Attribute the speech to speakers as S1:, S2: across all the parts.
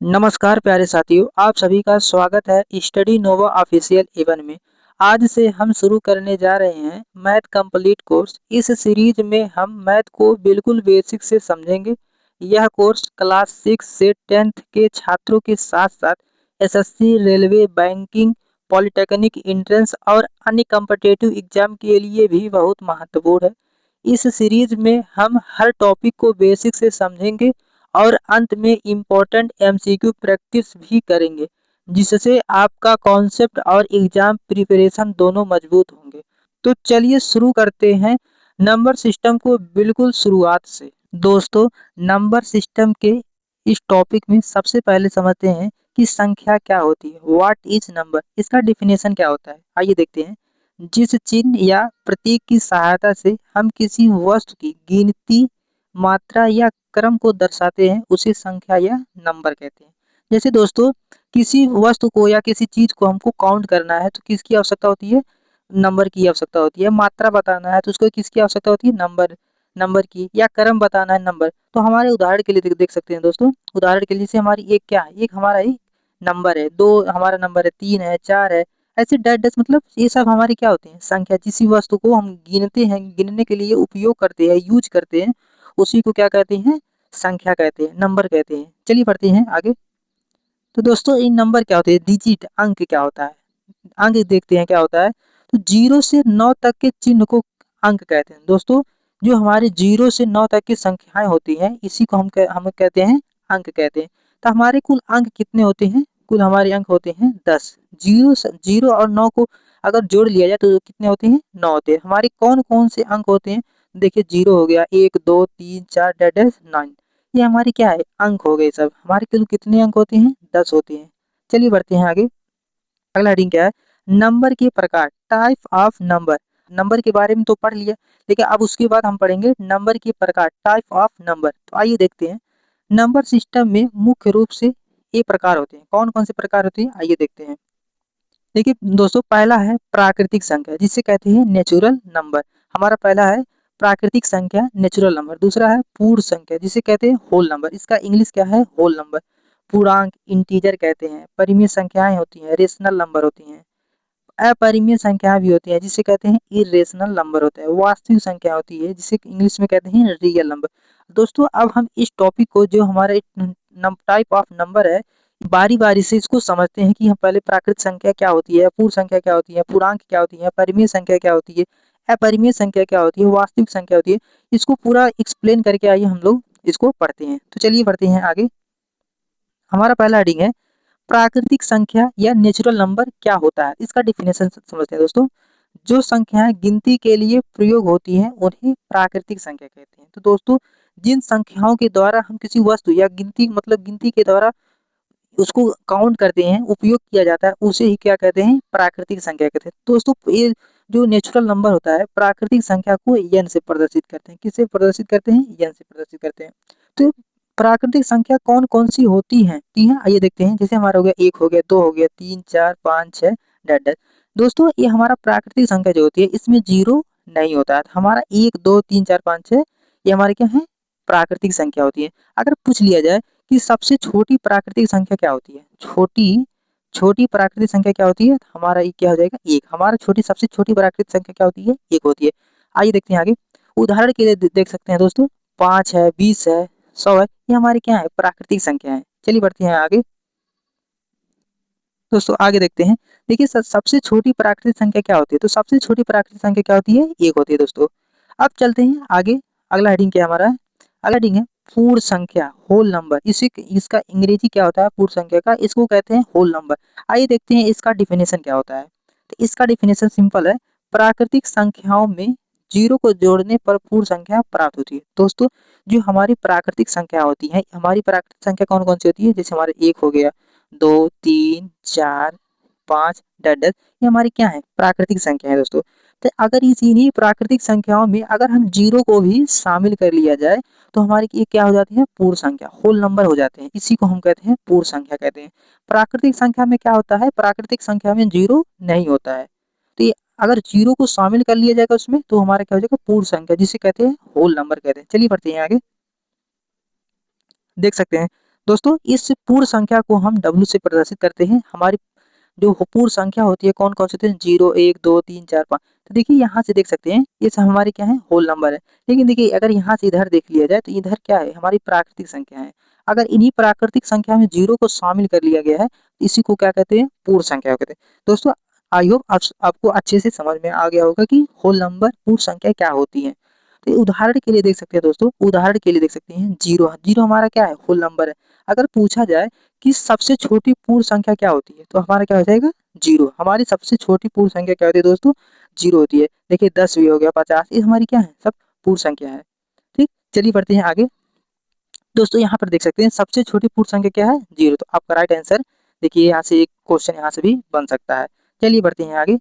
S1: नमस्कार प्यारे साथियों, आप सभी का स्वागत है स्टडी नोवा ऑफिशियल इवन में। आज से हम शुरू करने जा रहे हैं मैथ कंप्लीट कोर्स। इस सीरीज में हम मैथ को बिल्कुल बेसिक से समझेंगे। यह कोर्स क्लास 6 से 10th के छात्रों के साथ साथ SSC, railway, banking, polytechnic entrance और अन्य कॉम्पिटिटिव एग्जाम के लिए भी बहुत महत्वपूर्ण है। इस सीरीज में हम हर टॉपिक को बेसिक से समझेंगे और अंत में इम्पोर्टेंट एमसीक्यू प्रैक्टिस भी करेंगे, जिससे आपका कॉन्सेप्ट और एग्जाम प्रिपरेशन दोनों मजबूत होंगे। तो चलिए शुरू करते हैं नंबर सिस्टम को बिल्कुल शुरुआत से। दोस्तों, नंबर सिस्टम के इस टॉपिक में सबसे पहले समझते हैं कि संख्या क्या होती है। व्हाट इज नंबर, इसका डिफिनेशन क्या होता है। आइए देखते हैं। जिस चिन्ह या प्रतीक की सहायता से हम किसी वस्तु की गिनती, मात्रा या क्रम को दर्शाते हैं उसे संख्या या नंबर कहते हैं। जैसे दोस्तों, किसी वस्तु को या किसी चीज को हमको काउंट करना है तो किसकी आवश्यकता होती है? नंबर की आवश्यकता होती है। मात्रा बताना है तो उसको किसकी आवश्यकता होती है? नंबर नंबर की। या क्रम बताना है, नंबर। तो हमारे उदाहरण के लिए देख सकते हैं दोस्तों। उदाहरण के लिए जैसे हमारी एक क्या है, एक हमारा एक नंबर है, दो हमारा नंबर है, तीन है, चार है। ऐसे डैश डैश मतलब ये सब हमारी क्या होती है? संख्या। जिस वस्तु को हम गिनते हैं, गिनने के लिए उपयोग करते हैं, यूज करते हैं, उसी को क्या कहते हैं? संख्या कहते हैं, नंबर कहते हैं। चलिए पढ़ते हैं आगे। तो दोस्तों, इन नंबर क्या होते हैं? डिजिट, अंक क्या होता है? अंक देखते हैं क्या होता है। तो 0 से 9 तक के चिन्ह को अंक कहते हैं। दोस्तों, जो हमारे 0 से 9 तक की संख्याएं होती हैं, इसी को हम कहते हैं अंक कहते हैं। तो हमारे कुल अंक कितने होते हैं? कुल हमारे अंक होते हैं 10। 0 और 9 को अगर जोड़ लिया जाए तो कितने होते हैं? 9 होते हैं। हमारे कौन कौन से अंक होते हैं? देखिए, 0 हो गया, 1 2 3 4 डैश 9। ये हमारे क्या है? अंक हो गए सब। हमारे कुल कितने अंक होते हैं? 10 होते हैं। चलिए बढ़ते हैं आगे। अगला हेडिंग क्या है? नंबर के प्रकार, टाइप ऑफ नंबर। नंबर के बारे में तो पढ़ लिया, लेकिन अब उसके बाद हम पढ़ेंगे नंबर के प्रकार, टाइप ऑफ नंबर। तो आइए देखते हैं। नंबर सिस्टम में मुख्य रूप से ये प्रकार होते हैं। कौन कौन से प्रकार होते हैं? आइए देखते हैं। देखिए दोस्तों, पहला है प्राकृतिक संख्या, जिसे कहते हैं नेचुरल नंबर। हमारा पहला है प्राकृतिक संख्या, नेचुरल नंबर। दूसरा है पूर्ण संख्या, जिसे कहते हैं होल नंबर। इसका इंग्लिश क्या है? Whole number. पूर्णांक, इंटीजर कहते हैं। परिमेय संख्याएं होती हैं, रेशनल नंबर होती हैं। अपरिमेय संख्या भी होती है, जिसे कहते हैं इरेशनल नंबर होता है। वास्तविक संख्या होती है, जिसे इंग्लिश में कहते हैं रियल नंबर। दोस्तों, अब हम इस टॉपिक को, जो हमारे टाइप ऑफ नंबर है, बारी बारी से इसको समझते हैं कि हम पहले प्राकृतिक संख्या क्या होती है, पूर्ण संख्या क्या होती है, पूर्णांक क्या होती है, परिमेय संख्या क्या होती है, अपरिमेय संख्या क्या होती है, वास्तविक संख्या होती है। इसको पूरा एक्सप्लेन करके आइए हम लोग इसको पढ़ते हैं। तो चलिए पढ़ते हैं आगे। हमारा पहला हेडिंग है प्राकृतिक संख्या या नेचुरल नंबर क्या होता है। इसका डिफिनेशन समझते हैं दोस्तों। जो संख्याएं गिनती के लिए प्रयोग होती हैं उन्हें प्राकृतिक संख्या कहते हैं। तो दोस्तों, जिन संख्याओं के द्वारा हम किसी वस्तु या गिनती, मतलब गिनती के द्वारा उसको काउंट करते हैं, उपयोग किया जाता है, उसे ही क्या कहते हैं? प्राकृतिक संख्या कहते हैं। दोस्तों, ये जो नेचुरल नंबर होता है, प्राकृतिक संख्या को एन से प्रदर्शित करते हैं। किससे प्रदर्शित करते हैं? एन से प्रदर्शित करते हैं। तो प्राकृतिक संख्या कौन कौन सी होती हैं? आइए देखते हैं। जैसे हमारा हो गया, 1 हो गया, 2 हो गया, 3 4 5 6 डैश डैश। दोस्तों, ये हमारा प्राकृतिक संख्या जो होती है, इसमें जीरो नहीं होता है। हमारा 1 2 3 4 5 6 ये हमारे क्या है? प्राकृतिक संख्या होती है। अगर पूछ लिया जाए कि सबसे छोटी प्राकृतिक संख्या क्या होती है, छोटी छोटी प्राकृतिक संख्या क्या होती है, हमारा ये क्या हो जाएगा? 1। हमारा सबसे छोटी प्राकृतिक संख्या क्या होती है? 1 होती है। आइए देखते हैं आगे। उदाहरण के लिए देख सकते हैं दोस्तों, 5 है, 20 है, 100 है, ये हमारी क्या है? प्राकृतिक संख्या है। चलिए बढ़ते हैं आगे। दोस्तों, आगे देखते हैं। देखिए, सबसे छोटी प्राकृतिक संख्या क्या होती है? तो सबसे छोटी प्राकृतिक संख्या क्या होती है? 1 होती है दोस्तों। अब चलते हैं आगे। अगला हेडिंग क्या है हमारा? अगला हेडिंग है पूर्ण संख्या, होल नंबर। इसका अंग्रेजी क्या होता है पूर्ण संख्या का? इसको कहते हैं होल नंबर। आइए देखते हैं इसका डिफिनेशन क्या होता है। तो इसका डिफिनेशन सिंपल है। प्राकृतिक संख्याओं में जीरो को जोड़ने पर पूर्ण संख्या प्राप्त होती है। दोस्तों, जो हमारी प्राकृतिक संख्या होती है, हमारी प्राकृतिक संख्या कौन कौन सी होती है? जैसे हमारे 1 हो गया, 2 3 4 5 डैश डैश, ये हमारी क्या है? प्राकृतिक संख्या है दोस्तों। तो अगर इन्हीं प्राकृतिक संख्याओं में अगर हम जीरो को भी शामिल कर लिया जाए तो हमारी ये क्या हो जाती है? पूर्ण संख्या, होल नंबर हो जाते हैं। इसी को हम कहते हैं पूर्ण संख्या कहते हैं। प्राकृतिक संख्या में क्या होता है? प्राकृतिक संख्या में जीरो नहीं होता है। तो ये अगर जीरो को शामिल कर लिया जाएगा उसमें तो हमारा क्या हो जाएगा? पूर्ण संख्या, जिसे कहते हैं होल नंबर कहते हैं। चलिए बढ़ते हैं आगे। देख सकते हैं दोस्तों इस पूर्ण संख्या को हम W से प्रदर्शित करते हैं। हमारी जो पूर्ण संख्या होती है कौन कौन से होते हैं, 0 1 2 3 4 5। तो देखिए यहाँ से देख सकते हैं ये सब हमारे क्या है, होल नंबर है। लेकिन देखिए अगर यहाँ से इधर देख लिया जाए तो इधर क्या है, हमारी प्राकृतिक संख्या है। अगर इन्हीं प्राकृतिक संख्या में 0 को शामिल कर लिया गया है, इसी को क्या कहते हैं, पूर्ण संख्या कहते हैं। दोस्तों आई होप आपको अच्छे से समझ में आ गया होगा कि होल नंबर पूर्ण संख्या क्या होती है। तो उदाहरण के लिए देख सकते हैं दोस्तों, उदाहरण के लिए देख सकते हैं 0 0 हमारा क्या है, होल नंबर है। अगर पूछा जाए कि सबसे छोटी पूर्ण संख्या क्या होती है, तो हमारा क्या हो जाएगा, 0। हमारी सबसे छोटी पूर्ण संख्या क्या होती है दोस्तों, 0 होती है। देखिए 10 भी हो गया, 50, ये हमारी क्या है, सब पूर्ण संख्या है। ठीक, चलिए बढ़ते हैं आगे। दोस्तों यहाँ पर देख सकते हैं सबसे छोटी पूर्ण संख्या क्या है, 0। तो आपका राइट आंसर देखिए यहाँ से एक क्वेश्चन यहाँ से भी बन सकता है। चलिए बढ़ते हैं आगे।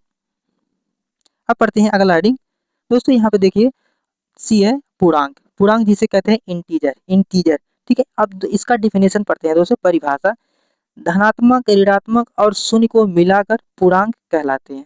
S1: अब पढ़ते हैं अगला हेडिंग। दोस्तों यहाँ पे देखिए सी है पूर्णांक। पूर्णांक जिसे कहते हैं इंटीजर, इंटीजर। ठीक है, अब इसका डिफिनेशन पढ़ते हैं दोस्तों, परिभाषा। धनात्मक, ऋणात्मक और शून्य को मिलाकर पूर्णांक कहलाते हैं।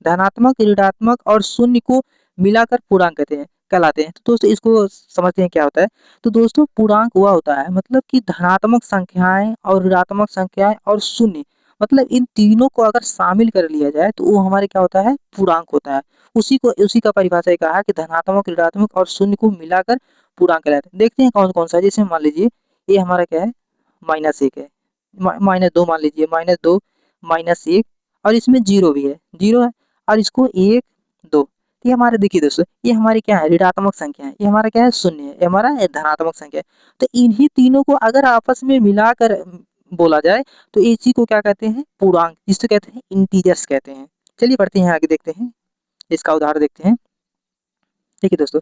S1: धनात्मक, ऋणात्मक और शून्य को मिलाकर पूर्णांक कहलाते हैं। तो दोस्तों इसको समझते हैं क्या होता है। तो दोस्तों पूर्णांक हुआ होता है मतलब कि धनात्मक संख्याएं और ऋणात्मक संख्याएं और शून्य, मतलब इन तीनों को अगर शामिल कर लिया जाए तो वो हमारे क्या होता है, पूर्णांक होता है। उसी का परिभाषा कहा है कि धनात्मक, ऋणात्मक और शून्य को मिलाकर पूर्णांक कहलाते हैं। देखते हैं कौन कौन सा है। जैसे मान लीजिए ये हमारा क्या है, -1 है, -2 मान लीजिए, -2, -1 और इसमें 0 भी है, 0 है और इसको 1 2। ये हमारे देखिए दोस्तों ये हमारी क्या है, ऋणात्मक संख्या है। ये हमारा क्या है, शून्य है। ये हमारा धनात्मक संख्या है। तो इन्हीं तीनों को अगर आपस में मिलाकर बोला जाए तो इसी को क्या कहते हैं, पूर्णांक, जिसको कहते हैं इंटीजर्स कहते हैं। चलिए बढ़ते हैं आगे, देखते हैं इसका उदाहरण देखते हैं। देखिए दोस्तों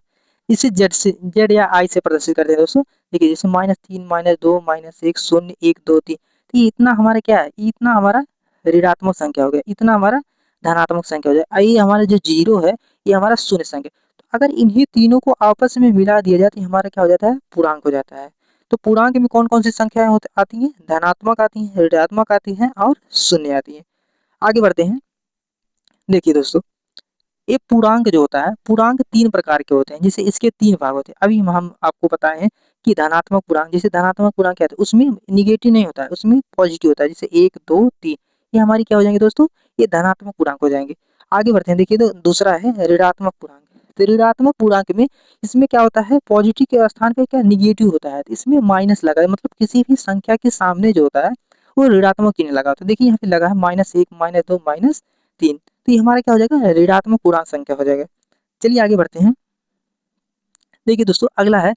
S1: इसे जेड या आई से प्रदर्शित करते हैं दोस्तों। देखिए जैसे -3 -2 -1 0 1 2 3। तो ये इतना हमारा क्या है, इतना हमारा ऋणात्मक संख्या हो गया, इतना हमारा धनात्मक संख्या हो जाए। ये हमारा जो 0 है ये हमारा शून्य संख्या। तो अगर इन्हीं तीनों को आपस में मिला दिया जाए तो हमारा क्या हो जाता है, पूर्णांक हो जाता है। तो पूर्णांक में कौन कौन सी संख्याएं आती हैं, धनात्मक आती हैं, ऋणात्मक आती हैं और शून्य आती है। आगे बढ़ते हैं। देखिए दोस्तों एक पूर्णांक जो होता है, पूर्णांक 3 प्रकार के होते हैं, जिसे इसके 3 भाग होते हैं। अभी हम आपको बताए हैं कि धनात्मक पूर्णांक, जैसे धनात्मक पूर्णांक क्या होता है, उसमें निगेटिव नहीं होता है, उसमें पॉजिटिव होता है। जैसे 1 2 3, ये हमारी क्या हो जाएंगे दोस्तों, ये धनात्मक पूर्णांक हो जाएंगे। आगे बढ़ते हैं। देखिए तो दूसरा है ऋणात्मक पूर्णांक। तो ऋणात्मक पूर्णांक में इसमें क्या होता है, पॉजिटिव के स्थान पे क्या निगेटिव होता है, तो इसमें माइनस लगा है, मतलब किसी भी संख्या के सामने जो होता है वो ऋणात्मक चिन्ह लगा होता है। देखिए यहाँ पे लगा है -1 -2 -3। तो ये हमारा क्या हो जाएगा, ऋणात्मक पूर्णांक संख्या हो जाएगा। चलिए आगे बढ़ते हैं। देखिए दोस्तों अगला है,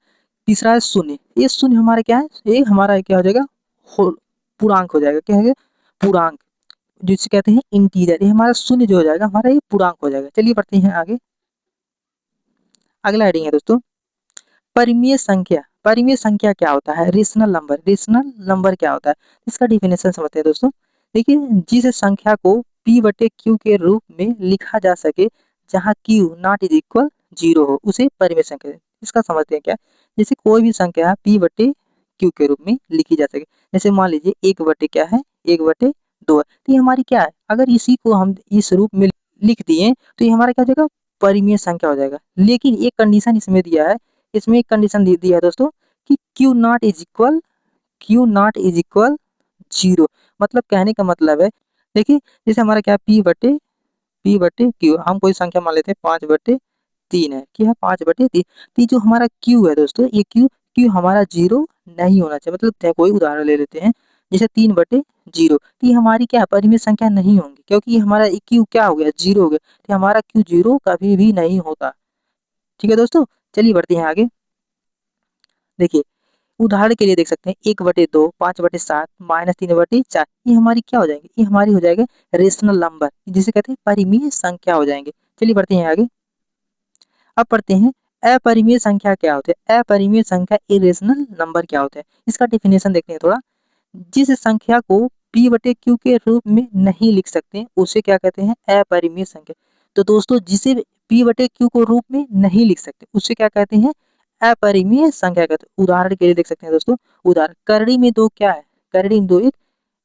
S1: तीसरा है शून्य। ये शून्य हमारा क्या है, ये हमारा क्या हो जाएगा, पूर्णांक हो जाएगा। क्या है, पूर्णांक, जिसे कहते हैं इंटीजर। ये हमारा शून्य जो हो जाएगा हमारा, ये पूर्णांक हो जाएगा। चलिए बढ़ते हैं आगे। अगला हेडिंग है दोस्तों परिमेय संख्या। परिमेय संख्या क्या होता है, रेशनल नंबर। रेशनल नंबर क्या होता है, इसका डिफिनेशन समझते हैं दोस्तों। देखिए जिस संख्या को p/q के रूप में लिखा जा सके जहां q नॉट इज इक्वल 0 हो, उसे परिमेय संख्या। इसका समझते हैं क्या, जैसे कोई भी संख्या p/q के रूप में लिखी जा सके। जैसे मान लीजिए 1/, क्या है, 1/2 है। तो ये हमारी क्या है, अगर इसी को हम इस रूप में लिख दिए तो ये हमारा क्या हो जाएगा, परिमेय संख्या हो जाएगा। लेकिन एक कंडीशन इसमें दिया है, इसमें एक कंडीशन दी है दोस्तों कि क्यू नॉट इज इक्वल 0। मतलब कहने का मतलब है, देखिए जैसे हमारा क्या p/q, हम कोई संख्या मान लेते हैं 5/3 है, क्या है 5/3। तो जो हमारा q है दोस्तों, ये q हमारा 0 नहीं होना चाहिए। मतलब कोई उदाहरण ले लेते हैं, जैसे 3/0। तो ये हमारी क्या परिमेय संख्या नहीं होंगी, क्योंकि हमारा q क्या हो गया, 0 हो गया। तो हमारा q 0 कभी भी नहीं होता। ठीक है दोस्तों, चलिए बढ़ते हैं आगे। देखिए उदाहरण के लिए देख सकते हैं 1/2, 5/7, -3/4। ये हमारी क्या हो जाएंगे, ये हमारी हो जाएगा रेशनल नंबर, जिसे कहते हैं परिमेय संख्या हो जाएंगे। चलिए बढ़ते हैं आगे। अब पढ़ते हैं अपरिमेय संख्या क्या होते हैं। अपरिमेय संख्या इरेशनल नंबर क्या होते हैं, इसका डिफिनेशन देखते हैं थोड़ा। जिस संख्या को p/q के रूप में नहीं लिख सकते उसे क्या कहते हैं, अपरिमेय संख्या। तो दोस्तों जिसे p/q को रूप में नहीं लिख सकते उसे क्या कहते हैं, अपरिमेय संख्या कहते हैं। उदाहरण के लिए देख सकते हैं दोस्तों, उदाहरण करड़ी में 2 क्या है, करड़ी में 2 एक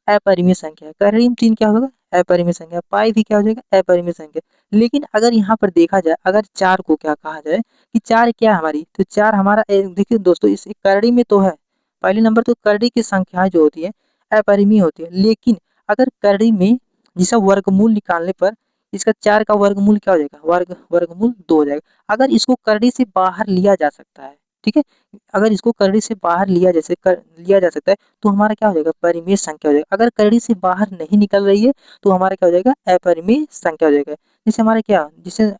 S1: अपरिमेय संख्या है। करड़ी में 3 क्या होगा, अपरिमेय संख्या। पाई भी क्या हो जाएगा, अपरिमेय संख्या। लेकिन अगर यहाँ पर देखा जाए, अगर 4 को क्या कहा जाए कि 4 क्या है हमारी, तो 4 हमारा देखिए दोस्तों इस करड़ी में तो है, पहले नंबर तो करड़ी की संख्याएं जो होती है अपरिमेय होती है, लेकिन अगर करड़ी में जिसका वर्गमूल निकालने पर इसका 4 का वर्गमूल क्या हो जाएगा, वर्गमूल 2 हो जाएगा। अगर इसको करड़ी से बाहर लिया जा सकता है, ठीक है, अगर इसको करड़ी से बाहर लिया जा सकता है तो हमारा क्या हो जाएगा, परिमेय संख्या हो जाएगा। अगर करड़ी से बाहर नहीं निकल रही है तो हमारा क्या हो जाएगा, अपरिमेय संख्या हो जाएगा। जैसे हमारा क्या, जिसे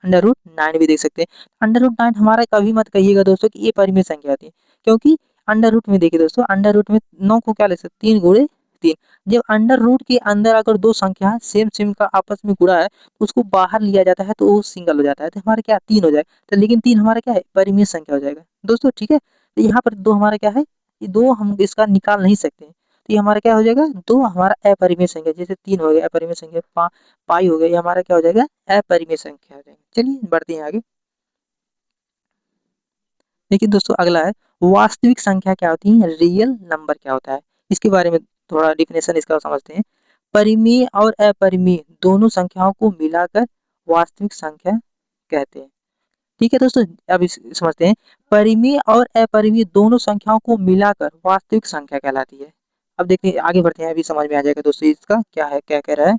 S1: √9 भी देख सकते हैं। √9 हमारा कभी मत कहिएगा दोस्तों कि ये परिमेय संख्या होती है, क्योंकि अंडर रूट में देखिए दोस्तों, अंडर रूट में 9 को क्या ले सकते हैं, 3 गुणे 3। जब अंडर रूट के अंदर अगर दो संख्या सेम का आपस में गुणा है तो उसको बाहर लिया जाता है तो वो सिंगल हो जाता है, तो हमारा क्या 3 हो जाएगा। तो लेकिन 3 हमारा क्या है, परिमेय संख्या हो जाएगा दोस्तों, ठीक है। तो यहाँ पर 2 हमारा क्या है, ये 2 हम इसका निकाल नहीं सकते हैं, तो ये हमारा क्या हो जाएगा, 2 हमारा अपरिमेय संख्या, जैसे 3 हो गया अपरिमेय संख्या, पाई हो गया, ये हमारा क्या हो जाएगा, अपरिमेय संख्या हो जाएगा। चलिए बढ़ते हैं आगे। देखिए दोस्तों अगला है, वास्तविक संख्या क्या होती है, रियल नंबर क्या होता है, इसके बारे में थोड़ा डिफिनेशन इसका समझते हैं। परिमेय और अपरिमेय दोनों संख्याओं को मिलाकर वास्तविक संख्या कहते हैं, ठीक है दोस्तों। अब समझते हैं, परिमेय और अपरिमेय दोनों संख्याओं को मिलाकर वास्तविक संख्या कहलाती है। अब देखिए आगे बढ़ते हैं, अभी समझ में आ जाएगा दोस्तों इसका क्या है, क्या कह रहा है।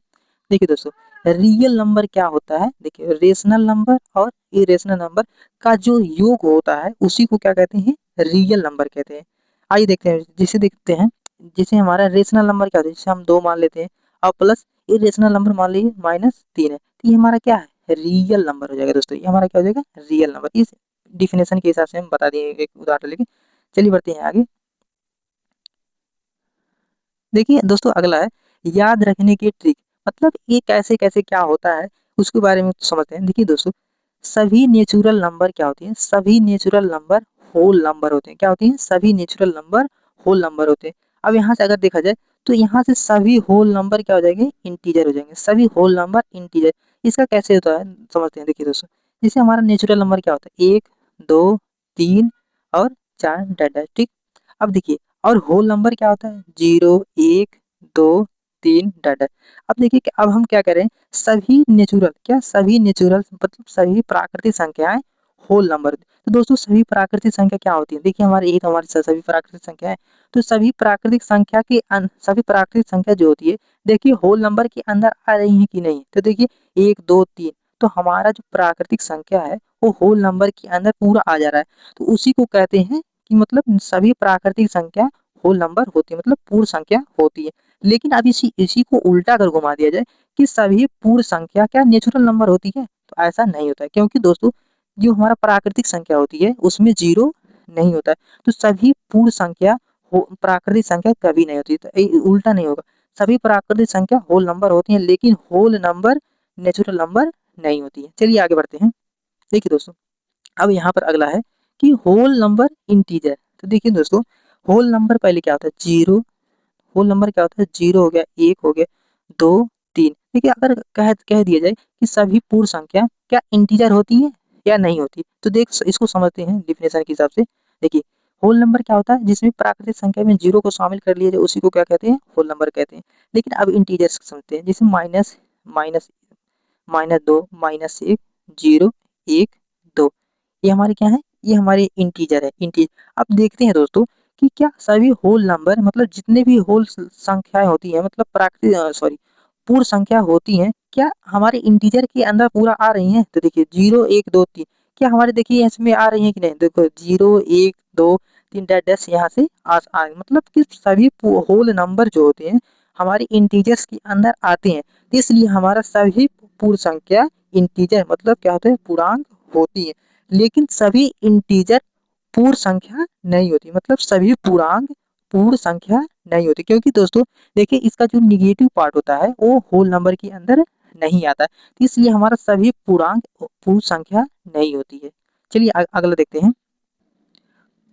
S1: देखिए दोस्तों, रियल नंबर क्या होता है, देखिए रेशनल नंबर और इरेशनल नंबर का जो योग होता है उसी को क्या कहते हैं, रियल नंबर कहते हैं। आइए देखते हैं, जिसे देखते हैं, जिसे हमारा रेशनल नंबर क्या होता है, जिसे हम 2 मान लेते हैं और प्लस इरेशनल नंबर मान लीजिए -3 है, तो ये हमारा क्या है, रियल नंबर हो जाएगा दोस्तों, ये हमारा क्या हो जाएगा, रियल नंबर। इस डिफिनेशन के हिसाब से हम बता दिए एक उदाहरण लेके। चलिए बढ़ते हैं आगे। देखिए दोस्तों अगला है, याद रखने की ट्रिक, मतलब ये कैसे कैसे क्या होता है उसके बारे में समझते हैं। देखिए दोस्तों, सभी नेचुरल नंबर क्या होती हैं, सभी नेचुरल नंबर होल नंबर होते हैं। क्या होती हैं, सभी नेचुरल नंबर होल नंबर होते हैं। अब यहाँ से अगर देखा जाए तो यहाँ से सभी होल नंबर क्या हो जाएंगे, इंटीजर हो जाएंगे, सभी होल नंबर इंटीजर। इसका कैसे होता है समझते हैं। देखिए दोस्तों, जैसे हमारा नेचुरल नंबर क्या होता है, 1 2 3 और 4 डैश, ठीक। अब देखिए, और होल नंबर क्या होता है, 0 1 2 3 डैश। अब देखिए कि अब हम क्या करें, सभी नेचुरल, क्या सभी नेचुरल मतलब सभी प्राकृतिक संख्याएं होल नंबर। तो दोस्तों सभी प्राकृतिक संख्या क्या होती है, देखिए हमारे एक हमारी सभी प्राकृतिक संख्या है, तो सभी प्राकृतिक संख्या के सभी प्राकृतिक संख्या जो होती है, देखिए होल नंबर के अंदर आ रही है कि नहीं। तो देखिए 1 2 3, तो हमारा जो प्राकृतिक संख्या है वो होल नंबर के अंदर पूरा आ जा रहा है, तो उसी को कहते हैं कि मतलब सभी प्राकृतिक संख्या होल नंबर होती है, मतलब पूर्ण संख्या होती है। लेकिन अब इसी इसी को उल्टा कर घुमा दिया जाए कि सभी पूर्ण संख्या क्या नेचुरल नंबर होती है, तो ऐसा नहीं होता है, क्योंकि दोस्तों जो हमारा प्राकृतिक संख्या होती है उसमें 0 नहीं होता है, तो सभी पूर्ण संख्या प्राकृतिक संख्या कभी नहीं होती, तो उल्टा नहीं होगा। सभी प्राकृतिक संख्या होल नंबर होती है, लेकिन होल नंबर नेचुरल नंबर नहीं होती है। चलिए आगे बढ़ते हैं। देखिए दोस्तों, अब यहाँ पर अगला है कि होल नंबर इंटीजर। तो देखिए दोस्तों, होल नंबर पहले क्या होता है, 0, होल नंबर क्या होता है, 0 हो गया, 1 हो गया, 2 3। देखिए अगर कह दिया जाए कि सभी पूर्ण संख्या क्या इंटीजर होती है या नहीं होती, तो देख इसको समझते हैं डिफिनेशन के हिसाब से। देखिए होल नंबर क्या होता है, जिसमें प्राकृतिक संख्या में 0 को शामिल कर लिया जाए उसी को क्या कहते हैं, होल नंबर कहते हैं। लेकिन अब इंटीजर समझते हैं, जैसे माइनस माइनस -2 -1 0 1 2, ये हमारे क्या है, ये हमारे इंटीजर है, इंटीजर। अब देखते हैं दोस्तों कि क्या सभी होल नंबर मतलब जितने भी होल संख्याएं होती हैं, मतलब प्राकृतिक सॉरी पूर्ण संख्या होती हैं, क्या हमारे इंटीजर के अंदर पूरा आ रही हैं। तो देखिए 0 1 2 3 क्या हमारे देखिए इसमें आ रही हैं कि नहीं, देखो 0 1 2 3 डैश यहाँ से आ मतलब कि सभी होल नंबर जो होते हैं हमारे इंटीजर्स के अंदर आते हैं, तो इसलिए हमारा सभी पूर्ण संख्या इंटीजर मतलब क्या होता है, पूर्णांक होती है। लेकिन सभी इंटीजर पूर्ण संख्या नहीं होती, मतलब सभी पूर्णांक पूर्ण संख्या नहीं होती, क्योंकि दोस्तों देखिए इसका जो निगेटिव पार्ट होता है वो होल नंबर के अंदर नहीं आता, तो इसलिए हमारा सभी पूर्णांक पूर्ण संख्या नहीं होती है। चलिए अगला देखते हैं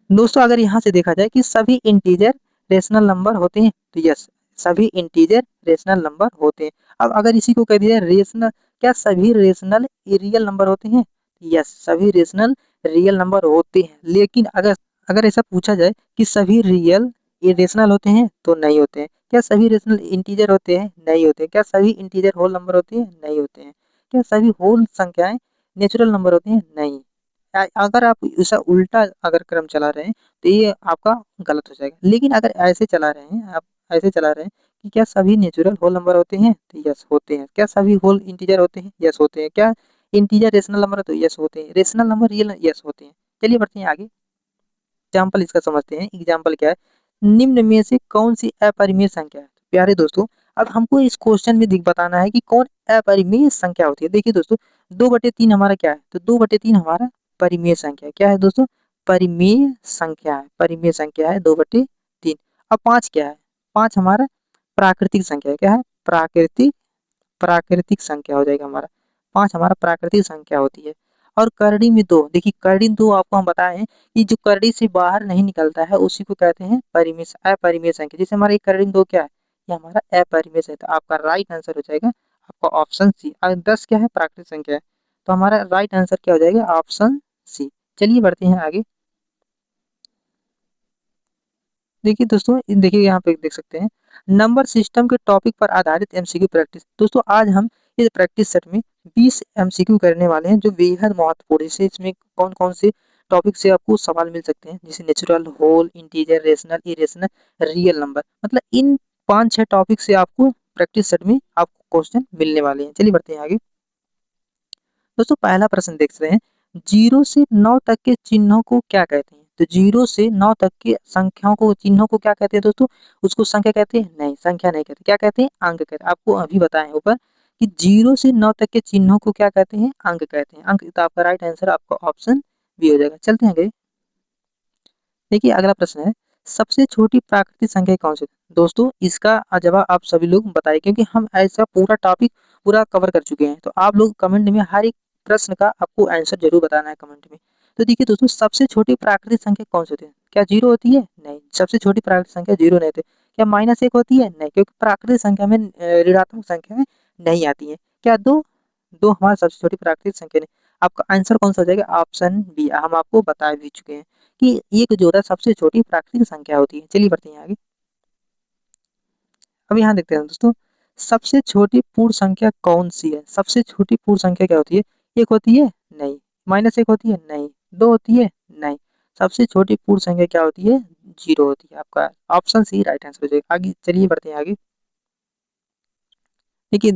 S1: दोस्तों। अगर यहाँ से देखा जाए कि सभी इंटीजर रेशनल नंबर होते हैं, तो यस सभी इंटीजर रेशनल नंबर होते हैं। अब अगर इसी को कह दिया रेशनल, क्या सभी रेशनल रियल नंबर होते हैं, यस सभी रेशनल रियल नंबर होते हैं। लेकिन अगर अगर ऐसा पूछा जाए कि सभी रियल इरेशनल होते हैं, तो नहीं होते हैं। क्या सभी रेशनल इंटीजर होते हैं, नहीं होते हैं। क्या सभी इंटीजर होल नंबर होते हैं, नहीं होते हैं। क्या सभी होल संख्याएं नेचुरल नंबर होती हैं, नहीं। अगर आप ऐसा उल्टा अगर क्रम चला रहे हैं तो ये आपका गलत हो जाएगा। लेकिन अगर ऐसे चला रहे हैं आप, ऐसे चला रहे हैं कि क्या सभी नेचुरल होल नंबर होते हैं, तो यस होते हैं। क्या सभी होल इंटीजर होते हैं, यस होते हैं। क्या इंटीजर रेशनल नंबर है, तो यस होते हैं। रेशनल नंबर रियल, यस होते हैं। चलिए बढ़ते हैं आगे, एग्जाम्पल इसका समझते हैं। एग्जाम्पल क्या है, निम्न में से कौन सी अपरिमेय संख्या है। प्यारे दोस्तों, अब हमको इस क्वेश्चन में दिख बताना है कि कौन अपरिमेय संख्या होती है। देखिए दोस्तों, 2/3 हमारा क्या है, तो 2/3 हमारा परिमेय संख्या है। क्या है दोस्तों, परिमेय संख्या है। परिमेय संख्या है 2/3। अब 5 क्या है, 5 हमारा प्राकृतिक संख्या है। क्या है, प्राकृतिक, प्राकृतिक संख्या हो जाएगा हमारा। 5 हमारा प्राकृतिक संख्या होती है। और करड़ी में 2, देखिए करड़ी 2 आपको हम बताए हैं कि जो करड़ी से बाहर नहीं निकलता है उसी को कहते हैं परिमेय, अपरिमेय संख्या। जैसे हमारा एक करड़ी में 2 क्या है, ये हमारा अपरिमेय संख्या। तो आपका राइट आंसर हो जाएगा आपका ऑप्शन सी। और 10 क्या है, प्राकृतिक संख्या है। तो हमारा राइट आंसर क्या हो जाएगा, ऑप्शन सी। चलिए बढ़ते हैं आगे। देखिए दोस्तों, देखिए यहाँ पे देख सकते हैं नंबर सिस्टम के टॉपिक पर आधारित एमसीक्यू प्रैक्टिस। दोस्तों आज हम इस प्रैक्टिस सेट में 20 एमसीक्यू करने वाले हैं जो बेहद महत्वपूर्ण है। इसमें कौन कौन से टॉपिक से आपको सवाल मिल सकते हैं, जैसे natural, whole, integer, rational, irrational, real number. मतलब इन 5-6 टॉपिक से आपको प्रैक्टिस सेट में आपको क्वेश्चन मिलने वाले हैं। चलिए बढ़ते हैं आगे। दोस्तों पहला प्रश्न देख रहे हैं, 0 से 9 तक के चिन्हों को क्या कहते हैं। तो 0 से 9 तक की संख्याओं को, चिन्हों को क्या कहते हैं दोस्तों, उसको संख्या कहते हैं, नहीं संख्या नहीं कहते। क्या कहते हैं, अंक कहते हैं। आपको अभी बताएं ऊपर कि 0 से 9 तक के चिन्हों को क्या कहते हैं, अंक कहते हैं। अंक, तो आपका राइट आंसर आपका ऑप्शन बी हो जाएगा। चलते हैं आगे। देखिए अगला प्रश्न है, सबसे छोटी प्राकृतिक संख्या कौन सी। दोस्तों इसका जवाब आप सभी लोग बताएं, क्योंकि हम ऐसा पूरा टॉपिक पूरा कवर कर चुके हैं। तो आप लोग कमेंट में हर एक प्रश्न का आपको आंसर जरूर बताना है कमेंट में। तो देखिए दोस्तों, सबसे छोटी प्राकृतिक संख्या कौन सी होती है। क्या 0 होती है, नहीं। सबसे छोटी प्राकृतिक संख्या 0 नहीं होती। क्या -1 होती है, नहीं, क्योंकि प्राकृतिक संख्या में ऋणात्मक संख्या में नहीं आती है। क्या 2, 2 हमारा सबसे छोटी प्राकृतिक संख्या नहीं। आपका आंसर कौन सा हो जाएगा, ऑप्शन बी। हम आपको बता भी चुके हैं कि एक जो है सबसे छोटी प्राकृतिक संख्या होती है। चलिए बढ़ते हैं आगे। अब यहाँ देखते हैं दोस्तों, सबसे छोटी पूर्ण संख्या कौन सी है। सबसे छोटी पूर्ण संख्या क्या होती है, 1 होती है, नहीं। -1 होती है, नहीं। 2 होती है, नहीं। सबसे छोटी पूर्ण संख्या क्या होती है, 0 होती है। आपका ऑप्शन सी राइट आंसर हो जाएगा। आगे चलिए बढ़ते हैं आगे। देखिए,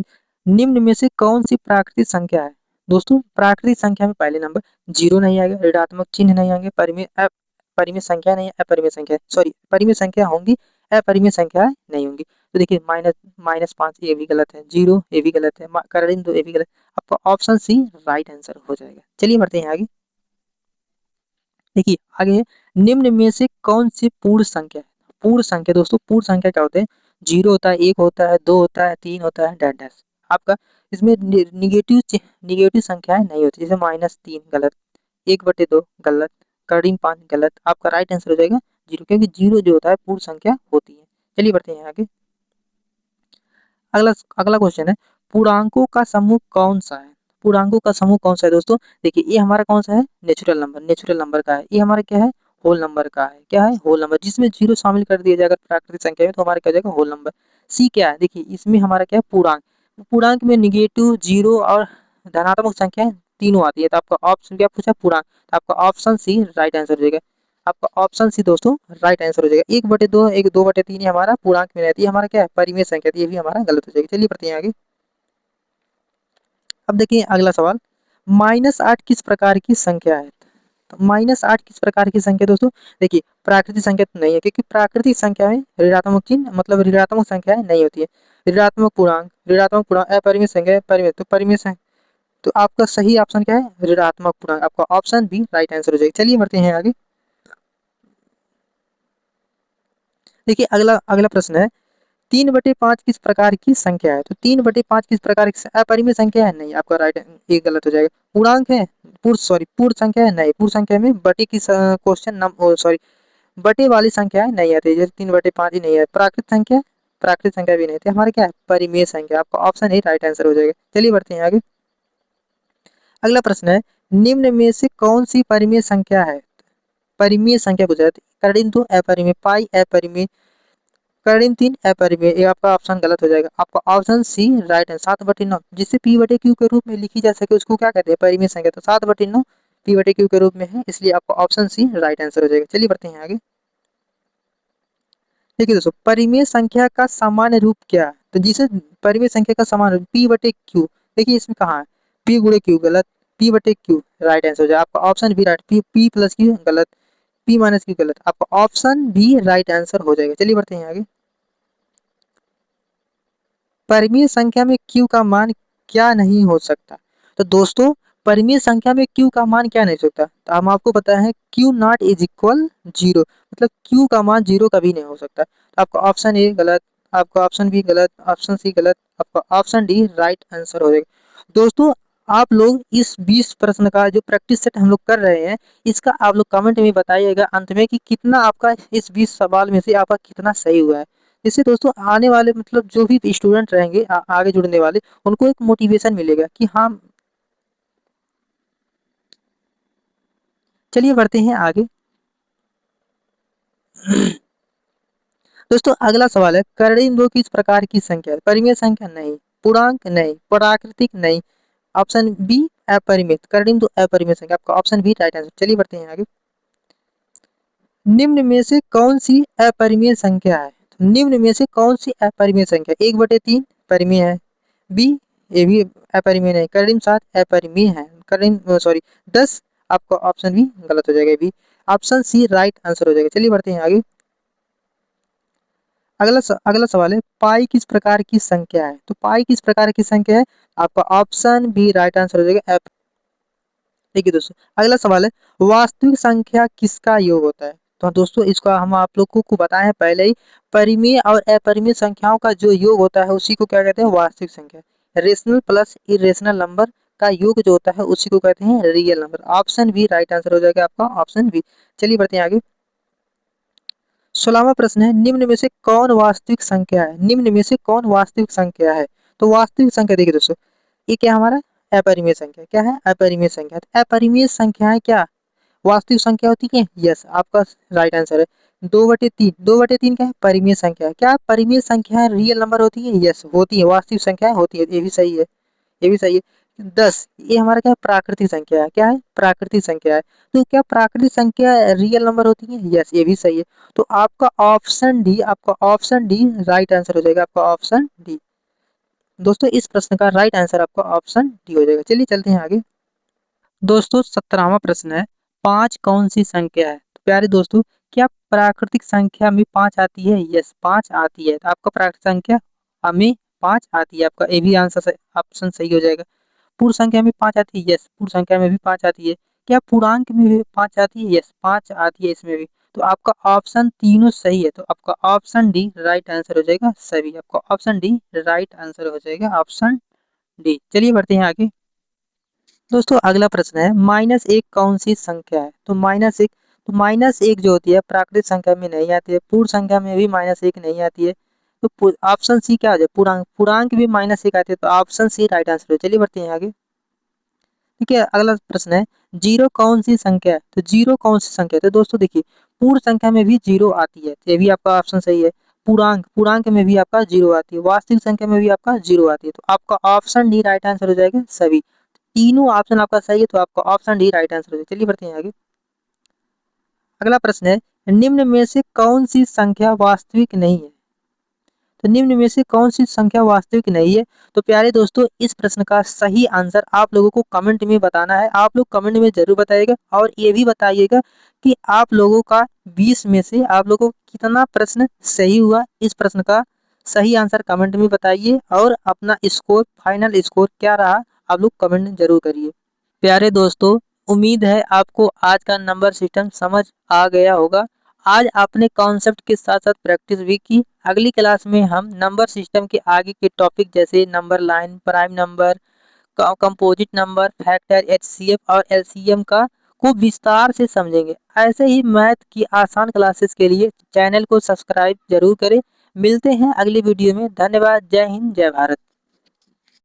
S1: निम्न में से कौन सी प्राकृतिक संख्या है। दोस्तों प्राकृतिक संख्या में पहले नंबर 0 नहीं आएगा, ऋणात्मक चिन्ह नहीं आएंगे, परिमेय संख्या नहीं, अपरिमेय संख्या, सॉरी परिमेय संख्या होंगी, अपरिमेय संख्या नहीं होंगी। तो देखिए -5 ये भी गलत है, 0 ये भी गलत है, करण 2 ये भी गलत। आपका ऑप्शन सी राइट आंसर हो जाएगा। चलिए बढ़ते हैं आगे। देखिए आगे, निम्न में से कौन सी पूर्ण संख्या है। पूर्ण संख्या दोस्तों, पूर्ण संख्या क्या होते हैं, 0 होता है, 1 होता है, 2 होता है, 3 होता है, डैश डैश। आपका इसमें निगेटिव संख्याएं नहीं होती, जैसे -3 गलत, 1/2 गलत, करीब 5 गलत। आपका राइट आंसर हो जाएगा 0, क्योंकि 0 जो होता है पूर्ण संख्या होती है। चलिए बढ़ते हैं आगे। अगला अगला क्वेश्चन है, पूर्णांकों का समूह कौन सा है। पूर्णांकों का समूह कौन सा है दोस्तों, देखिए ये हमारा कौन सा है, नेचुरल नंबर, नेचुरल नंबर का है। ये हमारा क्या है, होल नंबर का है। क्या है, होल नंबर, जिसमें 0 शामिल कर दिया जाएगा प्राकृतिक संख्या में तो हमारा क्या हो जाएगा, होल नंबर। सी क्या है, देखिए इसमें हमारा क्या है, पूर्णांक। पूर्णांक में निगेटिव, 0 और धनात्मक संख्या तीनों आती है। तो आपका ऑप्शन क्या पूछा, पूर्णांक। तो आपका ऑप्शन सी राइट आंसर हो जाएगा। आपका ऑप्शन सी दोस्तों राइट आंसर हो जाएगा। 1/2, 2/3 ये हमारा पूर्णांक में रहती है, हमारा क्या है, परिमेय संख्या, ये भी हमारा गलत हो जाएगा। चलिए बढ़ते हैं आगे। अब देखिए अगला सवाल, -8 किस प्रकार की संख्या है। तो -8 किस प्रकार की संख्या दोस्तों, देखिए प्राकृतिक संख्या तो नहीं है, क्योंकि प्राकृतिक संख्या में ऋणात्मक चिन्ह, मतलब ऋणात्मक संख्या नहीं होती है। ऋणात्मक पूर्णांक, अपरिमेय संख्या, परिमेय, तो परिमेय संख्या। तो आपका सही ऑप्शन क्या है, ऋणात्मक पूर्णांक। आपका ऑप्शन बी राइट आंसर हो जाएगा। चलिए बढ़ते हैं आगे। देखिए अगला अगला प्रश्न है, 3/5 किस प्रकार की संख्या है। तो 3/5 किस प्रकार की अपरिमेय संख्या है, नहीं। आपका राइट, ये गलत हो जाएगा। पूर्णांक है, पूर्ण संख्या है, नहीं। पूर्ण संख्या में बटे की क्वेश्चन, सॉरी बटे वाली संख्या नहीं आती, जैसे 3/5 ही नहीं है। प्राकृतिक संख्या भी नहीं थी, हमारे क्या है, परिमेय संख्या। आपका ऑप्शन ही राइट आंसर हो जाएगा। चलिए बढ़ते हैं आगे। अगला प्रश्न है, निम्न में से कौन सी परिमेय संख्या है। परिमेय संख्या पूछा जाती है, कर्ण 2 अपरिमेय, पाई अपरिमेय, कर्ण 3 अपरिमेय। ये आपका ऑप्शन गलत हो जाएगा। आपका ऑप्शन सी राइट है, 7/9, जिसे p/q के रूप में लिखी जा सके उसको क्या कहते हैं, परिमेय संख्या। तो 7/9 P/Q के रूप में है, इसलिए आपका ऑप्शन सी राइट आंसर हो जाएगा। चलिए बढ़ते हैं आगे। देखिए दोस्तों, परिमेय संख्या का सामान्य रूप क्या है? तो जिसे परिमेय संख्या का सामान्य रूप P/Q, देखिए इसमें कहाँ है P गुणे Q गलत, P/Q राइट आंसर हो जाएगा। आपका ऑप्शन भी राइट, P प्लस Q गलत, P माइनस Q गलत, आपका ऑप्शन भी राइट आंसर हो जाएगा। चलिए बढ़ते हैं आगे। परिमेय संख्या में Q का मान क्या नहीं हो सकता? तो दोस्तों, परिमेय संख्या में Q का मान क्या नहीं हो सकता? तो हम आपको पता है Q नॉट इज इक्वल 0, मतलब Q का मान 0 कभी नहीं हो सकता। तो आपका ऑप्शन ए गलत, आपका ऑप्शन बी गलत, ऑप्शन सी गलत, आपका ऑप्शन डी राइट आंसर हो जाएगा। दोस्तों, आप लोग इस 20 प्रश्न का जो प्रैक्टिस सेट हम लोग कर रहे हैं, इसका आप लोग कमेंट में बताइएगा अंत में कि कितना आपका इस 20 सवाल में से आपका कितना सही हुआ है। इससे दोस्तों आने वाले मतलब जो भी स्टूडेंट रहेंगे आगे जुड़ने वाले, उनको एक मोटिवेशन मिलेगा कि हाँ। चलिए बढ़ते हैं आगे। दोस्तों अगला सवाल है, कर्णिम दो किस प्रकार की संख्या है? परिमेय संख्या नहीं, पूर्णांक नहीं, प्राकृतिक नहीं, ऑप्शन बी अपरिमित। कर्णिम दो अपरिमेय संख्या, आपका ऑप्शन बी राइट आंसर। चलिए बढ़ते हैं आगे। निम्न में से कौन सी अपरिमेय संख्या है? निम्न में से कौन सी अपरिमेय संख्या? 1/3 परिमेय है, बी ये भी अपरिमेय नहीं, कर्णिम 7 अपरिमेय है, कर्णिम सॉरी 10, आपका ऑप्शन भी गलत हो जाएगा, B option C right answer हो जाएगा। चलिए बढ़ते हैं आगे। अगला सवाल है, पाई किस प्रकार की संख्या है? तो पाई किस प्रकार की संख्या है? आपका ऑप्शन बी राइट आंसर हो जाएगा, एफ। देखिए दोस्तों अगला सवाल है, वास्तविक संख्या किसका योग होता है? तो दोस्तों इसका हम आप लोगों को बताए हैं पहले ही, परिमेय और अपरिमेय संख्याओं का जो योग होता है उसी को क्या कहते हैं? वास्तविक संख्या। रेशनल प्लस इरेशनल नंबर का योग जो होता है उसी को कहते हैं real number. Option B right answer हो जाएगा, आपका ऑप्शन बी। चलिए बढ़ते हैं आगे। 16वां प्रश्न है, निम्न में से कौन वास्तविक संख्या है? निम्न में से कौन वास्तविक संख्या है? तो वास्तविक संख्या देखिए दोस्तों, ये क्या हमारा अपरिमेय संख्या, क्या है? अपरिमेय संख्या। तो अपरिमेय संख्याएं क्या वास्तविक संख्या होती है? यस, आपका राइट आंसर है। 2/3, 2/3 क्या है? परिमेय संख्या है। क्या परिमेय संख्या रियल नंबर होती है? यस होती है, वास्तविक संख्या होती है, ये भी सही है, ये भी सही है। 10 ये हमारा क्या है? प्राकृतिक संख्या है। क्या है? प्राकृतिक संख्या है। तो क्या प्राकृतिक संख्या रियल नंबर होती है? यस, ये भी सही है। तो आपका ऑप्शन डी, आपका ऑप्शन डी राइट आंसर हो जाएगा, आपका ऑप्शन डी। दोस्तों इस प्रश्न का राइट आंसर आपका ऑप्शन डी हो जाएगा। चलिए चलते हैं आगे। दोस्तों 17वां प्रश्न है, 5 कौन सी संख्या है? तो प्यारे दोस्तों, क्या प्राकृतिक संख्या में 5 आती है? यस 5 आती है। तो आपका प्राकृतिक संख्या में 5 आती है, आपका ए भी आंसर ऑप्शन सही हो जाएगा। पूर्ण संख्या में 5 आती है? यस पूर्ण संख्या में भी 5 आती है। क्या पूर्णांक में भी 5 आती है? यस 5 आती है इसमें भी। तो आपका ऑप्शन तीनों सही है, तो आपका ऑप्शन डी राइट आंसर हो जाएगा सभी, आपका ऑप्शन डी राइट आंसर हो जाएगा, ऑप्शन डी। चलिए बढ़ते हैं आगे। दोस्तों अगला प्रश्न है, -1 कौन सी संख्या है? तो -1, तो -1 जो होती है प्राकृतिक संख्या में नहीं आती है, पूर्ण संख्या में भी -1 नहीं आती है। तो ऑप्शन सी क्या हो जाए? पूर्णांक, पूर्णांक भी -1 आती है, तो ऑप्शन सी राइट आंसर है। चलिए बढ़ते हैं आगे। ठीक है, अगला प्रश्न है, 0 कौन सी संख्या है? तो 0 कौन सी संख्या है? तो दोस्तों देखिए, पूर्ण संख्या में भी 0 आती है, तो ये भी आपका ऑप्शन सही है। पूर्णांक, पूर्णांक में भी आपका 0 आती है, वास्तविक संख्या में भी आपका 0 आती है, तो आपका ऑप्शन डी राइट आंसर हो जाएगा सभी। तीनों ऑप्शन आपका सही है, तो आपका ऑप्शन डी राइट आंसर हो जाएगा। चलिए बढ़ते हैं आगे। अगला प्रश्न है, निम्न में से कौन सी संख्या वास्तविक नहीं है? तो निम्न में से कौन सी संख्या वास्तविक नहीं है? तो प्यारे दोस्तों इस प्रश्न का सही आंसर आप लोगों को कमेंट में बताना है। आप लोग कमेंट में जरूर बताइएगा और ये भी बताइएगा कि आप लोगों का 20 में से आप लोगों को कितना प्रश्न सही हुआ। इस प्रश्न का सही आंसर कमेंट में बताइए और अपना स्कोर, फाइनल स्कोर क्या रहा आप लोग कमेंट जरूर करिए। प्यारे दोस्तों, उम्मीद है आपको आज का नंबर सिस्टम समझ आ गया होगा। आज आपने कॉन्सेप्ट के साथ साथ प्रैक्टिस भी की। अगली क्लास में हम नंबर सिस्टम के आगे के टॉपिक जैसे number line, prime number, composite number, factor, HCF और एलसीएम का को विस्तार से समझेंगे। ऐसे ही मैथ की आसान क्लासेस के लिए चैनल को सब्सक्राइब जरूर करें। मिलते हैं अगली वीडियो में। धन्यवाद। जय हिंद, जय भारत।